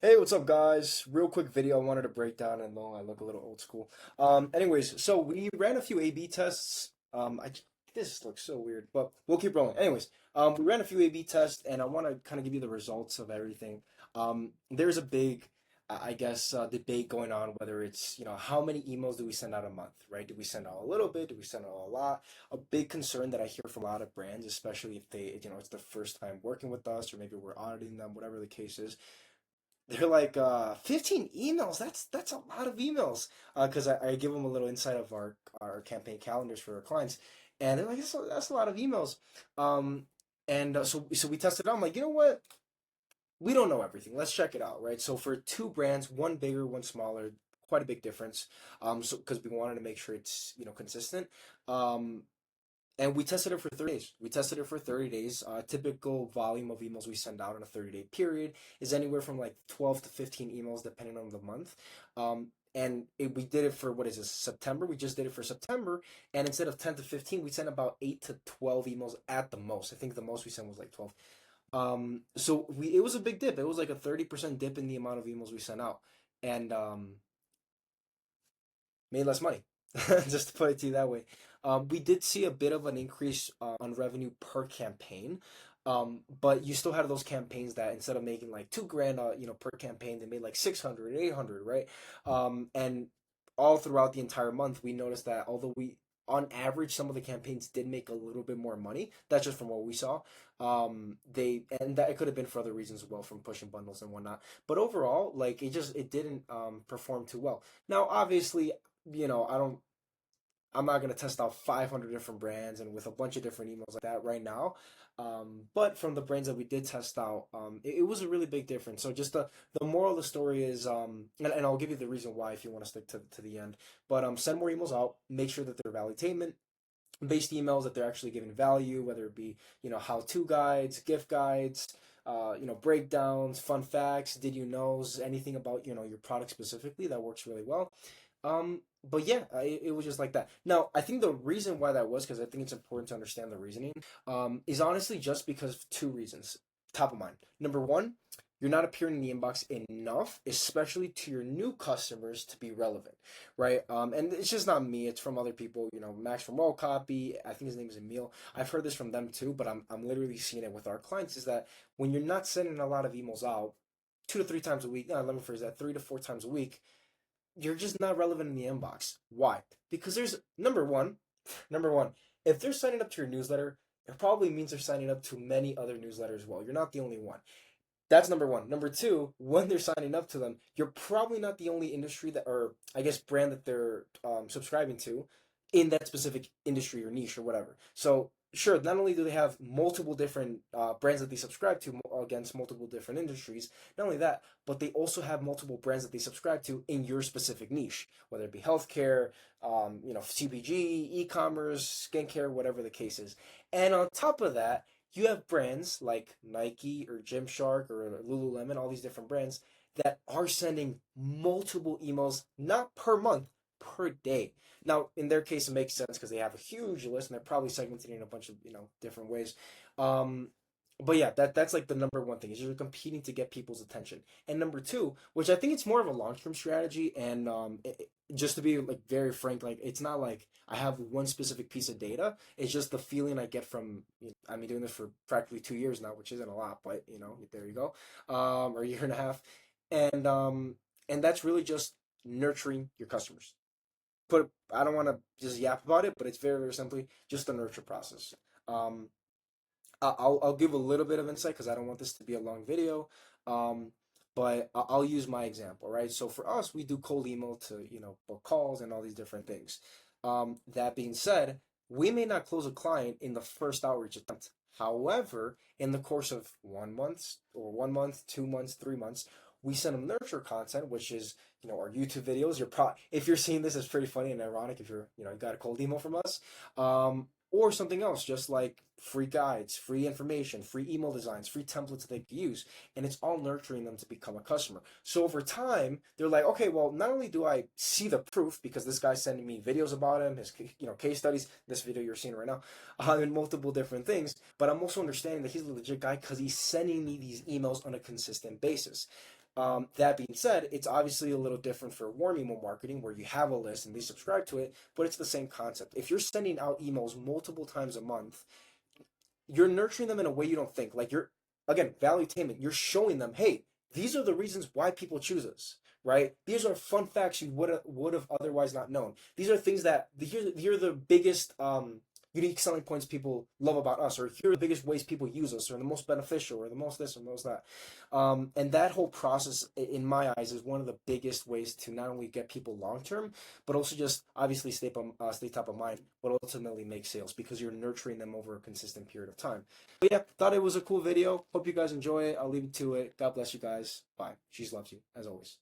Hey, what's up, guys? Real quick video I wanted to break down. I know I look a little old school. Anyways, so we ran a few A/B tests. This looks so weird, but we'll keep rolling. Anyways, we ran a few A/B tests, and I want to kind of give you the results of everything. There's a big, I guess, debate going on whether it's how many emails do we send out a month, right? Do we send out a little bit? Do we send out a lot? A big concern that I hear from a lot of brands, especially if it's the first time working with us, or maybe we're auditing them, whatever the case is, they're like 15 emails. That's a lot of emails. Because I give them a little insight of our campaign calendars for our clients, and they're like, that's a lot of emails. Um, and so we tested it out. I'm like, you know what? We don't know everything. Let's check it out, right? So for two brands, one bigger, one smaller, quite a big difference. So because we wanted to make sure it's consistent. Um, and we tested it for 30 days. We tested it for 30 days. Typical volume of emails we send out in a 30-day period is anywhere from like 12 to 15 emails, depending on the month. We did it for, what is this, September? We just did it for September. And instead of 10 to 15, we sent about 8 to 12 emails at the most. I think the most we sent was like 12. It was a big dip. It was like a 30% dip in the amount of emails we sent out. And made less money, just to put it to you that way. We did see a bit of an increase on revenue per campaign, but you still had those campaigns that instead of making like 2 grand, per campaign, they made like 600, 800, right? And all throughout the entire month, we noticed that although on average, some of the campaigns did make a little bit more money. That's just from what we saw. And that it could have been for other reasons as well, from pushing bundles and whatnot. But overall, like it didn't perform too well. Now, obviously, I'm not gonna test out 500 different brands and with a bunch of different emails like that right now. But from the brands that we did test out, it was a really big difference. So just the moral of the story is, and I'll give you the reason why if you want to stick to the end. But send more emails out. Make sure that they're valuetainment based emails, that they're actually giving value, whether it be how-to guides, gift guides, breakdowns, fun facts, did you knows, anything about your product specifically that works really well. But yeah, it was just like that. Now, I think the reason why that was, because I think it's important to understand the reasoning, is honestly just because of two reasons. Top of mind. Number one, you're not appearing in the inbox enough, especially to your new customers, to be relevant, right? And it's just not me; it's from other people. Max from Roll Copy. I think his name is Emil. I've heard this from them too, but I'm literally seeing it with our clients. Is that when you're not sending a lot of emails out, 2 to 3 times a week. No, let me phrase that: 3 to 4 times a week, you're just not relevant in the inbox. Why? Because there's number one, if they're signing up to your newsletter, it probably means they're signing up to many other newsletters as well. You're not the only one. That's number one. Number two, when they're signing up to them, you're probably not the only industry that, or I guess, brand that they're subscribing to in that specific industry or niche or whatever. So, sure, not only do they have multiple different brands that they subscribe to against multiple different industries, not only that, but they also have multiple brands that they subscribe to in your specific niche, whether it be healthcare, CPG, e-commerce, skincare, whatever the case is. And on top of that, you have brands like Nike or Gymshark or Lululemon, all these different brands that are sending multiple emails, not per month, per day. Now, in their case, it makes sense because they have a huge list and they're probably segmented in a bunch of different ways. Um, but yeah, that's like the number one thing is you're competing to get people's attention. And number two, which I think it's more of a long term strategy, and just to be like very frank, like it's not like I have one specific piece of data. It's just the feeling I get from, I mean, doing this for practically 2 years now, which isn't a lot, but there you go, or a year and a half, and um, and that's really just nurturing your customers. I don't want to just yap about it, but it's very, very simply just the nurture process. Um, I'll give a little bit of insight because I don't want this to be a long video. Um, but I'll use my example, right? So for us, we do cold email to book calls and all these different things. That being said, we may not close a client in the first outreach attempt. However, in the course of 1 month or 1 month, 2 months, 3 months, we send them nurture content, which is our YouTube videos. If you're seeing this, it's pretty funny and ironic if you got a cold email from us. Or something else, just like free guides, free information, free email designs, free templates they can use, and it's all nurturing them to become a customer. So over time, they're like, okay, well, not only do I see the proof because this guy's sending me videos about him, his case studies, this video you're seeing right now, and multiple different things, but I'm also understanding that he's a legit guy because he's sending me these emails on a consistent basis. That being said, it's obviously a little different for warm email marketing where you have a list and they subscribe to it, but it's the same concept. If you're sending out emails multiple times a month, you're nurturing them in a way you don't think. Like you're again, value attainment. You're showing them, hey, these are the reasons why people choose us, right? These are fun facts you would have otherwise not known. These are things that here are the biggest unique selling points people love about us, or here are the biggest ways people use us, or the most beneficial, or the most this, or the most that. And that whole process, in my eyes, is one of the biggest ways to not only get people long term, but also just obviously stay top of mind, but ultimately make sales because you're nurturing them over a consistent period of time. But yeah, thought it was a cool video. Hope you guys enjoy it. I'll leave it to it. God bless you guys. Bye. She's loves you as always.